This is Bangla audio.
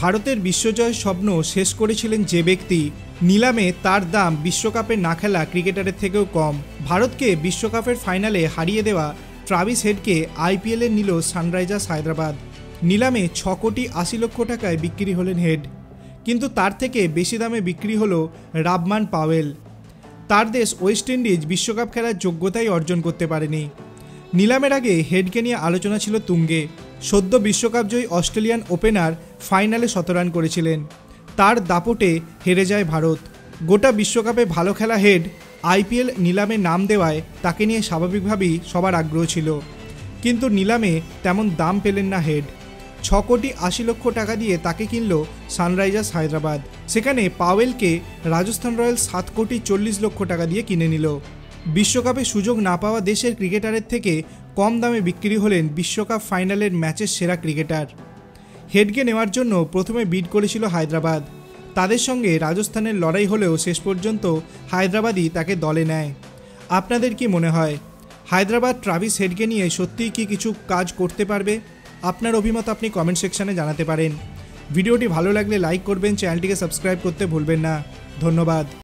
ভারতের বিশ্বজয়ের স্বপ্ন শেষ করেছিলেন যে ব্যক্তি, নিলামে তার দাম বিশ্বকাপে না খেলা ক্রিকেটারের থেকেও কম। ভারতকে বিশ্বকাপের ফাইনালে হারিয়ে দেওয়া ট্রাভিস হেডকে আইপিএলে নিল সানরাইজার্স হায়দ্রাবাদ। নিলামে 6 কোটি 80 লক্ষ টাকায় বিক্রি হলেন হেড, কিন্তু তার থেকে বেশি দামে বিক্রি হলো রাবমান পাওয়েল। তার দেশ ওয়েস্ট ইন্ডিজ বিশ্বকাপ খেলার যোগ্যতাই অর্জন করতে পারেনি। নিলামের আগে হেডকে নিয়ে আলোচনা ছিল তুঙ্গে। সদ্য বিশ্বকাপ জয়ী অস্ট্রেলিয়ান ওপেনার ফাইনালে 100 রান করেছিলেন, তার দাপটে হেরে যায় ভারত। গোটা বিশ্বকাপে ভালো খেলা হেড আইপিএল নিলামে নাম দেওয়ায় তাকে নিয়ে স্বাভাবিকভাবেই সবার আগ্রহ ছিল, কিন্তু নিলামে তেমন দাম পেলেন না হেড। 6 কোটি 80 লক্ষ টাকা দিয়ে তাকে কিনল সানরাইজার্স হায়দ্রাবাদ। সেখানে পাওয়েলকে রাজস্থান রয়্যালস 7 কোটি 40 লক্ষ টাকা দিয়ে কিনে নিল। বিশ্বকাপে সুযোগ না পাওয়া দেশের ক্রিকেটারের থেকে কম দামে বিক্রি হলেন বিশ্বকাপ ফাইনালের ম্যাচের সেরা ক্রিকেটার। হেডকে নেওয়ার জন্য প্রথমে বিড করেছিল হায়দ্রাবাদ। তাদের সঙ্গে রাজস্থানের লড়াই হলেও শেষ পর্যন্ত হায়দ্রাবাদই তাকে দলে নেয়। আপনাদের কি মনে হয়, হায়দ্রাবাদ ট্রাভিস হেডকে নিয়ে সত্যিই কি কিছু কাজ করতে পারবে? আপনার অভিমত আপনি কমেন্ট সেকশনে জানাতে পারেন। ভিডিওটি ভালো লাগলে লাইক করবেন, চ্যানেলটিকে সাবস্ক্রাইব করতে ভুলবেন না। ধন্যবাদ।